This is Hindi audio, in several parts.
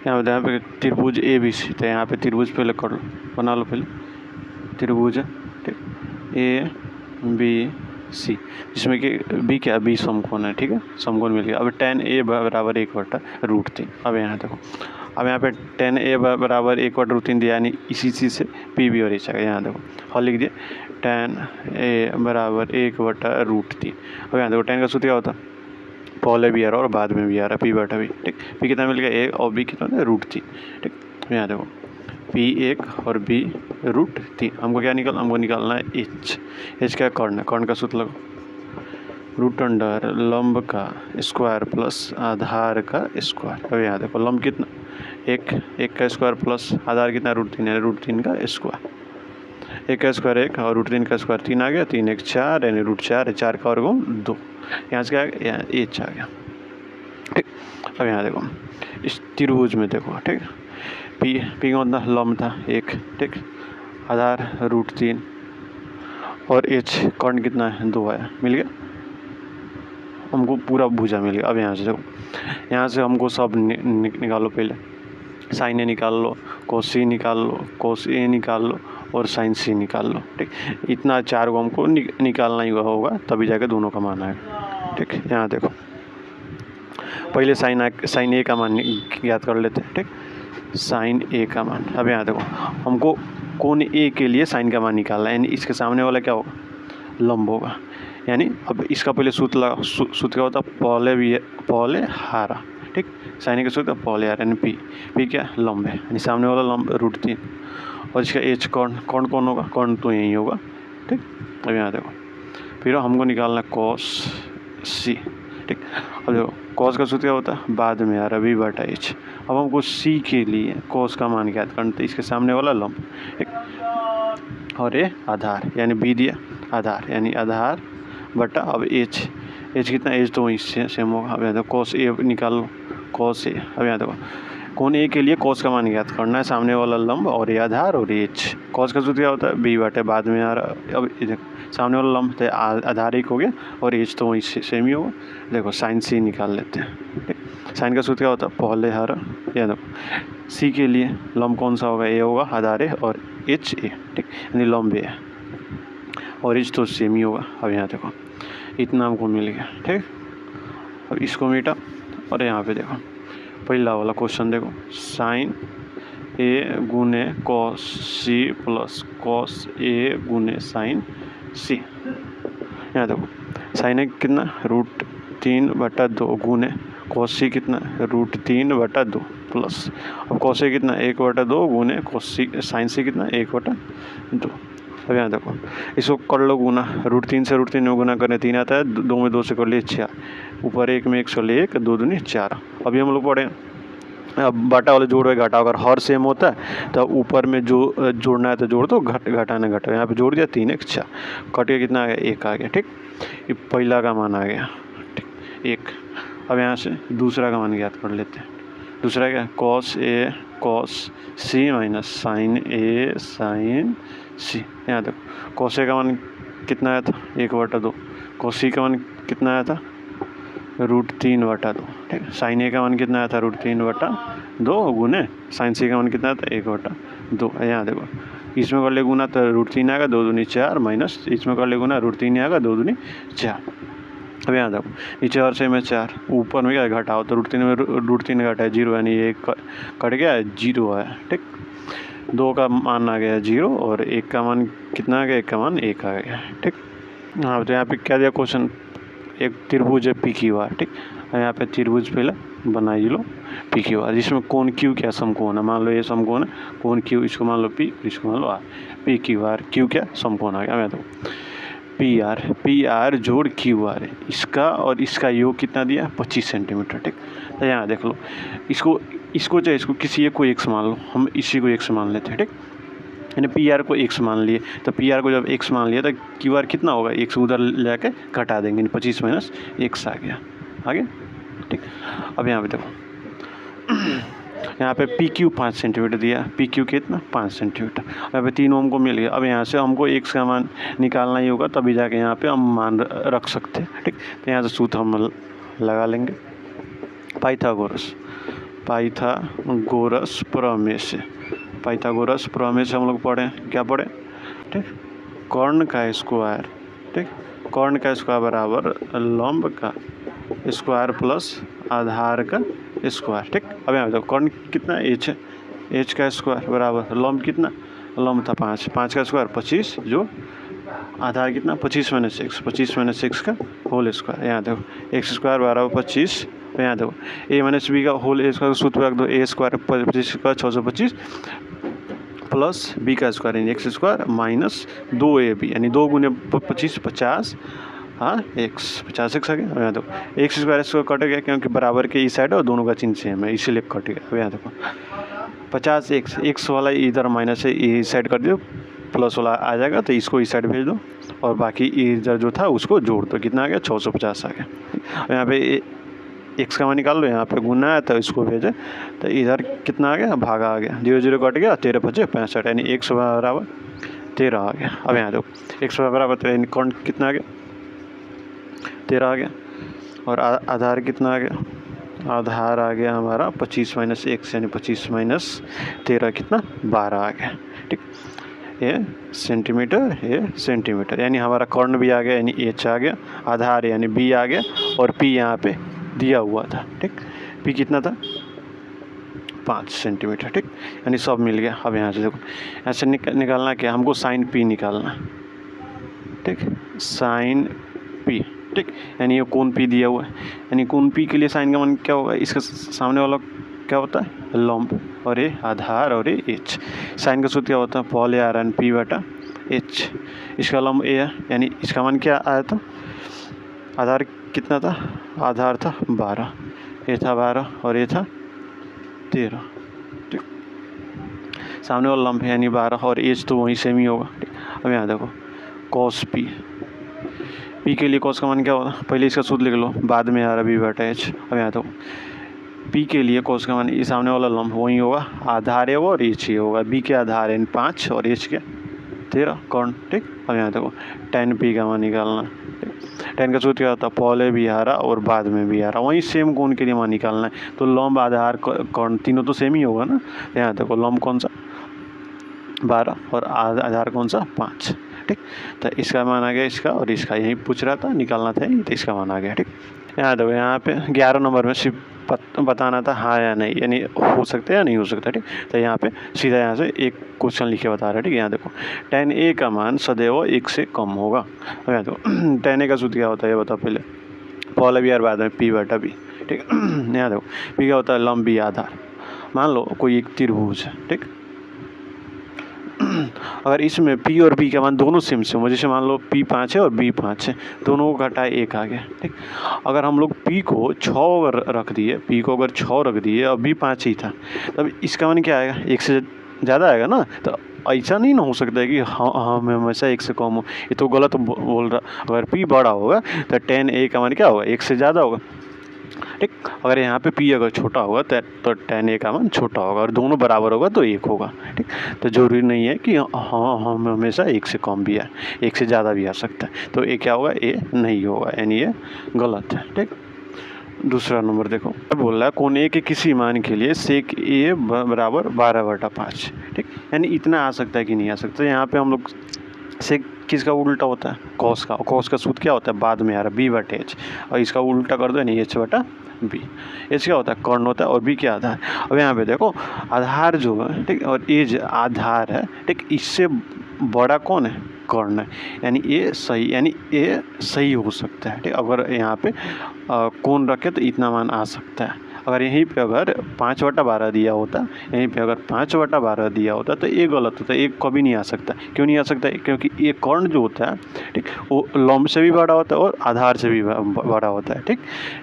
यहाँ पे त्रिभुज ए बी सी, तो यहाँ पे त्रिभुज पहले कर लो, बना लो पहले त्रिभुज, ठीक, ए बी सी, जिसमें कि बी क्या, बी समकोण है, ठीक है, समकोण मिल गया। अब tan a बराबर 1/√3। अब यहाँ देखो, अब यहाँ पे tan a बराबर 1/√3 दिया, यानी इसी चीज़ से पी बी और एच आ गया। यहाँ देखो हल लिख दिया, tan a बराबर 1/√3। अब यहाँ देखो tan का सूत्र क्या होता, पहले भी आ रहा और बाद में भी आ रहा, p/b, ठीक। p कितना मिल गया, 1 और b कितना है, √3, ठीक। यहाँ देखो p 1 और b √3। हमको क्या हमको निकालना है h क्या, कर्ण का सूत्र लगाओ, √अंडर लंब का स्क्वायर प्लस आधार का स्क्वायर। अब यहाँ देखो लंब कितना, 1 का स्क्वायर प्लस आधार कितना, √3 है, √3 का स्क्वायर। 1 का स्क्वायर 1 और √3 का स्क्वायर 3 आ गया, 3 1 4 यानी √4 है, 4 का वर्ग 2। यहाँ से क्या आ गया, यहाँ h आ गया, ठीक। अब यहाँ देखो इस त्रिभुज में देखो, ठीक, p का मतलब लंब था 1, ठीक, आधार √3 और h कर्ण कितना है, 2 आया, मिल गया हमको पूरा भुजा मिल गया। अब यहाँ से देखो, यहाँ से हमको सब निकालो, पहले साइन ए निकाल लो, कोस सी निकाल लो, कोस ए निकाल लो और साइन सी निकाल लो, ठीक। इतना 4 को हमको निकालना ही होगा, तभी जाकर दोनों का मान आएगा, ठीक। यहाँ देखो पहले साइन ए का मान याद कर लेते हैं, ठीक, साइन ए का मान। अब यहाँ देखो हमको कोण ए के लिए साइन का मान निकालना है, यानी इसके सामने वाला क्या होगा, लंब होगा। यानी अब इसका पहले सूत्र क्या होता, पहले हारा, ठीक, साइन का सूत्र पहले हारा, यानी पी क्या, लंब है, यानी सामने वाला लंब √3 और इसका एच कर्ण कौन होगा, कर्ण तो यही होगा, ठीक। अब यहाँ देखो फिर हमको निकालना कॉस सी, ठीक। अब देखो कॉस का सूत्र क्या होता है, बाद में आ रहा v/h। अब हमको सी के लिए कॉस का मान ज्ञात करना, तो इसके सामने वाला लंब, ठीक, और ये आधार यानी बी दिया, आधार यानी आधार बटा अब एच कितना, एच तो वहीं से सेम होगा। अब यहाँ देखो कॉस ए निकाल लो, कॉस ए। अब यहाँ देखो कोण ए के लिए कॉस का मान ज्ञात करना है, सामने वाला लंब और ये आधार और एच। कॉस का सूत्र क्या होता है, b/, बाद में आ रहा, अब सामने वाला लंब तो आधार 1 हो गया और एच तो वहीं सेम ही होगा। देखो साइन सी निकाल लेते हैं, ठीक। साइन का सूत्र क्या होता है, पहले हारा, या देखो सी के लिए लंब कौन सा होगा, ए होगा, आधार ए और एच ए, ठीक, यानी लंब ए है और एच तो सेम ही होगा। अब यहाँ देखो इतना हमको मिल गया, ठीक। अब इसको मिटा और यहाँ पे देखो पहला वाला क्वेश्चन देखो, साइन ए गुने cos C plus cos A गुने साइन सी। यहाँ देखो साइन ए कितना, √3/2 गुने कॉस सी कितना, √3/2 प्लस अब कॉस ए कितना, 1/2 गुने कॉस सी, साइन सी कितना, 1/2। अब यहाँ देखो इसको कर लो गुना, √3 से √3 में गुना करने 3 आता है, 2 में 2 से कर लिए 4, ऊपर 1 में 1 से लिए 1, 2 दूनी 4। अभी हम लोग पढ़े अब बाटा वाले जोड़ घटा, अगर हर सेम होता है तो ऊपर में जो जोड़ना है तो जोड़ दो, घटाना घटा, यहाँ पे जोड़ दिया 3 1 4, कट के कितना आ गया, 1 आ गया, ठीक। ये पहला का मान आ गया, ठीक, 1। अब यहाँ से दूसरा का मान ज्ञात कर लेते हैं। दूसरा क्या, cos A cos C minus sign A sign सी। यहाँ देखो कॉस ए का मान कितना आया था, 1/2, कॉस सी का मान कितना आया था, √3/2, ठीक। साइन ए का मान कितना आया था, √3/2 गुने साइन सी का मान कितना आया था, 1/2। यहाँ देखो इसमें कर ले गुना तो √3 आएगा, 2 दूनी 4, माइनस इसमें कर ले गुना √3 आएगा, 2 दूनी 4। अब यहाँ देखो नीचे और से में 4, ऊपर में क्या घटाओ तो √3 में √3 घटा है 0, यानी 1 कट गया, 0 आया, ठीक। 2 का मान आ गया 0 और 1 का मान कितना आ गया, 1 का मान 1 आ गया, ठीक। हाँ तो यहाँ पे क्या दिया क्वेश्चन, एक त्रिभुज है PQR, ठीक। यहाँ पे त्रिभुज पहले बनाई लो PQR, जिसमें कोण Q क्या, समकोण है, मान लो ये समकोण है, कोण Q इसको मान लो P, इसको मान लो R, PQR, Q क्या, समकोण आ गया। मैं तो PR जोड़ QR है, इसका और इसका योग कितना दिया, 25 सेंटीमीटर, ठीक। तो यहाँ देख लो इसको चाहे इसको किसी एक को x मान लो, हम इसी को x मान लेते हैं, ठीक। यानी PR को x मान लिए, तो PR को जब x मान लिया तो QR कितना होगा, x उधर लेके घटा देंगे, 25 माइनस x आ गया, ठीक। अब यहाँ पे देखो यहाँ पे PQ 5 सेंटीमीटर दिया, PQ कितना 5 सेंटीमीटर। यहाँ पे 3 ओम को मिल गया। अब यहाँ से हमको x का मान निकालना ही होगा, तभी जाके यहाँ पे हम मान रख सकते हैं, ठीक। तो यहाँ से सूत्र हम लगा लेंगे, पाइथागोरस पाइथागोरस प्रमेय से, पाइथागोरस प्रमेय से हम लोग पढ़े, क्या पढ़े, ठीक, कर्ण का स्क्वायर, ठीक, कर्ण का स्क्वायर बराबर लंब का स्क्वायर प्लस आधार का स्क्वायर, ठीक। अब यहाँ देखो कर्ण कितना एच है, एच का स्क्वायर बराबर लंब कितना, लंब था 5, 5 का स्क्वायर 25, जो आधार कितना 25 माइनस एक्स, 25 माइनस एक्स का होल स्क्वायर। यहाँ देखो एक्स स्क्वायर बराबर 25, तो यहाँ देखो ए माइनस बी का होल ए स्क्वायर सूत्र रख दो, ए स्क्वायर 25 स्क्वायर 625 प्लस बी का स्क्वायर यानी एक्स स्क्वायर माइनस 2ab यानी 2 गुने 25 50, हाँ एक्स 50 एक्स आ गया। अब यहाँ देखो एक्स स्क्वायर स्क्वायर कट गया क्योंकि बराबर के इस साइड और दोनों का चिन्ह सेम है इसीलिए कट गया। अब यहाँ देखो 50 एक्स, एक्स वाला इधर माइनस है इस साइड कर दियो, प्लस वाला आ जाएगा तो इसको इस साइड भेज दो और बाकी इधर जो था उसको जोड़ दो, कितना आ गया 650 आ गया। और यहाँ पे एक्स का मान निकाल लो, यहाँ पे गुना है तो इसको भेजे तो इधर कितना आ गया भागा आ गया, 0 0 कट गया, 13 5 65 यानी एक्स बराबर 13 आ गया। अब यहाँ देखो एक्स बराबर 13 कौन कितना आ गया 13 आ गया, और आधार कितना आ गया, आधार आ गया हमारा 25 माइनस एक्स यानी 25 माइनस 13 कितना 12 आ गया, ठीक। ये सेंटीमीटर यानी हमारा कर्ण भी आ गया यानी एच आ गया, आधार यानी बी आ गया और पी यहाँ पे दिया हुआ था, ठीक। पी कितना था 5 सेंटीमीटर, ठीक, यानी सब मिल गया। अब यहाँ से देखो ऐसे निकालना क्या, हमको साइन पी निकालना, ठीक, साइन पी, ठीक, यानी ये कोण पी दिया हुआ है, यानी कोण पी के लिए साइन का मान क्या होगा, इसका सामने वाला क्या होता है लंब, और ये आधार और ये एच। साइन का सूत्र क्या होता है पॉल आर एन पी बटा एच, इसका लंब ए है यानी इसका मान क्या आया था, आधार कितना था, आधार था 12, ये था 12 और ये था 13, ठीक, सामने वाला लंब है यानी 12 और एच तो वहीं सेम ही होगा, ठीक। अब यहाँ देखो कॉस पी, पी के लिए कॉस का मान क्या होगा, पहले इसका सूत्र लिख लो बाद में आ रहा बी बटा एच। अब यहाँ देखो पी के लिए कॉस का मान ये सामने वाला लंब वही होगा, आधार है वो और एच ही होगा, बी के आधार है 5 और एच के 13 कौन, ठीक। अब यहाँ देखो tan पी का मान निकालना, ठीक, tan का सूत्र क्या होता है पहले भी आ रहा और बाद में भी आ रहा, वहीं सेम कोण के लिए मान निकालना है, तो लंब आधार कौन तीनों तो सेम ही होगा ना। यहाँ देखो लंब कौन सा 12 और आधार कौन सा 5, ठीक, तो इसका मान आ गया इसका और इसका, यही पूछ रहा था निकालना था तो इसका मान आ गया, ठीक। यहाँ देखो यहाँ पे 11 नंबर में सिर्फ बताना था हाँ या नहीं, यानी हो सकता है या नहीं हो सकता, ठीक। तो यहाँ पे सीधा यहाँ से एक क्वेश्चन लिखे बता रहा है, ठीक। यहाँ देखो tan a का मान सदैव 1 से कम होगा। अब यहाँ देखो tan a का सूत्र क्या होता है ये बताओ पहले, पहले भी और बाद में p बटा b, ठीक। यहाँ देखो p क्या होता है लंब b आधार, मान लो कोई एक त्रिभुज है, ठीक, अगर इसमें p और b का मान दोनों सेम सेम हो, जैसे मान लो p 5 है और b 5 है, दोनों को घटाए 1 आ गया, ठीक। अगर हम लोग p को 6 रख दिए, p को अगर 6 रख दिए और b 5 ही था, तब इसका मान क्या आएगा 1 से ज़्यादा आएगा ना। तो ऐसा नहीं ना हो सकता है कि हाँ हमेशा 1 से कम हो, ये तो गलत बोल रहा। अगर p बड़ा होगा तो tan a का मान क्या होगा 1 से ज़्यादा होगा, ठीक। अगर यहाँ पे p अगर छोटा होगा तो tan a का मान छोटा होगा, और दोनों बराबर होगा तो 1 होगा, ठीक। तो जरूरी नहीं है कि हाँ हम हमेशा 1 से कम भी आए, 1 से ज़्यादा भी आ सकता है, तो ये क्या होगा ये नहीं होगा, यानी ये गलत है, ठीक। दूसरा नंबर देखो बोल रहा है कोण ए के किसी मान के लिए सेक ए बराबर 12/5, ठीक, यानी इतना आ सकता है कि नहीं आ सकता। यहाँ पे हम लोग सेक किसका उल्टा होता है कॉस का, कॉस का सूत्र क्या होता है बाद में आ रहा b बटे एच, और इसका उल्टा कर दो यानी h बटा b। एच क्या होता है कर्ण होता है और b क्या आधार। अब यहाँ पे देखो आधार जो है, ठीक, और एज आधार है, ठीक, इससे बड़ा कौन है कर्ण है, यानी ये सही हो सकता है, ठीक। अगर यहाँ पे कोण रखे तो इतना मान आ सकता है। अगर यहीं पे अगर 5/12 दिया होता, यहीं पे अगर 5/12 दिया होता तो ये गलत होता, एक कभी नहीं आ सकता। क्यों नहीं आ सकता, क्योंकि ये कर्ण जो होता है, ठीक, वो लंब से भी बड़ा होता है और आधार से भी बड़ा होता है, ठीक।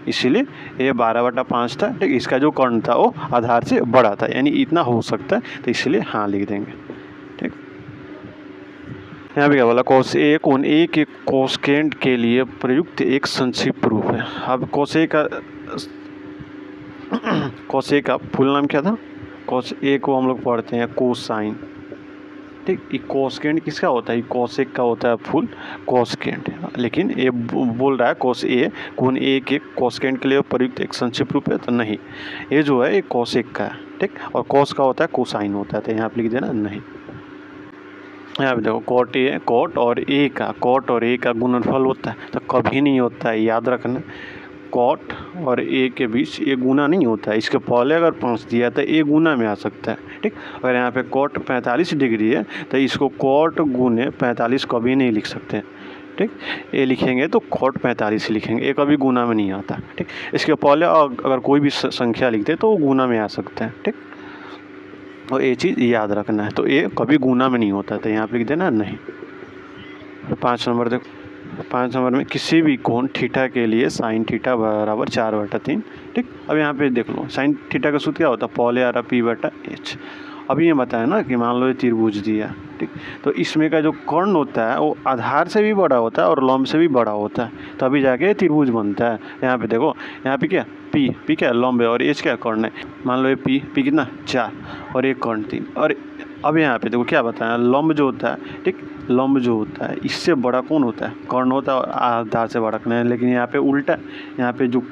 इसीलिए ये 12/5 था, ठीक, इसका जो कर्ण था वो आधार से बड़ा था, यानी इतना हो सकता है, तो इसलिए हाँ लिख देंगे, ठीक। यहाँ पे क्या बोला cos a कोण a के कोसेकेंट के लिए प्रयुक्त एक संक्षिप्त रूप है। अब cos a का फुल नाम क्या था, cos a को हम लोग पढ़ते हैं कोसाइन, ठीक। ये कोसेकेंड किसका होता है, कोसेक का होता है फुल कोसेकेंड, लेकिन ये बोल रहा है कोस ए कोण ए के कोसेकेंड के लिए प्रयुक्त एक संक्षिप्त रूप है, तो नहीं, ये जो है ये कोसेक का है, ठीक। और कोस का होता है कोसाइन होता है, तो यहाँ पे लिख देना नहीं। यहाँ पे देखो कॉट ए, कॉट और ए का गुणनफल होता है, तो कभी नहीं होता है, याद रखना। कॉट और ए के बीच ये गुना नहीं होता है, इसके पहले अगर 5 दिया तो ए गुना में आ सकता है, ठीक। अगर यहाँ पे कॉट 45 डिग्री है तो इसको कॉट गुने 45 कभी नहीं लिख सकते, ठीक। ये लिखेंगे तो कॉट 45 लिखेंगे, ये कभी गुना में नहीं आता, ठीक। इसके पहले अगर कोई भी संख्या लिखते तो वो गुना में आ सकता है, ठीक। और ये चीज़ याद रखना है, तो ये कभी गुना में नहीं होता, तो यहाँ पे लिख देना नहीं। 5 नंबर देखो, 5 नंबर में किसी भी कोण थीटा के लिए साइन थीटा बराबर 4/3, ठीक। अब यहाँ पे देख लो साइन थीटा का सूत्र क्या होता है, पहले आ रहा P/H। अभी ये बताया ना कि मान लो ये त्रिभुज दिया, ठीक। तो इसमें का जो कर्ण होता है वो आधार से भी बड़ा होता है और लंब से भी बड़ा होता है, तभी जाके त्रिभुज बनता है। यहाँ पे देखो, यहाँ पे क्या P क्या लंब है और H क्या कर्ण है। मान लो ये P कितना 4 और एक कर्ण 3। और अब यहाँ पे देखो क्या बताया, लंब जो होता है, ठीक, लंब जो होता है इससे बड़ा कौन होता है, कर्ण होता है और आधार से बड़ा कर्ण है, लेकिन यहाँ पे उल्टा, यहाँ पे जो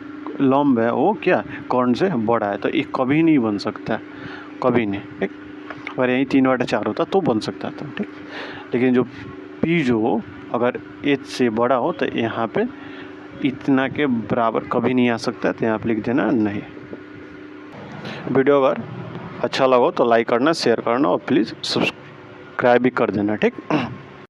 लंब है वो क्या कर्ण से बड़ा है, तो ये कभी नहीं बन सकता, कभी नहीं, ठीक। अगर यही 3/4 होता तो बन सकता था, ठीक। लेकिन जो P जो अगर H से बड़ा हो तो यहाँ पे इतना के बराबर कभी नहीं आ सकता, तो यहाँ पे लिख देना नहीं। वीडियो अगर अच्छा लगा तो लाइक करना, शेयर करना और प्लीज़ सब्सक्राइब भी कर देना, ठीक।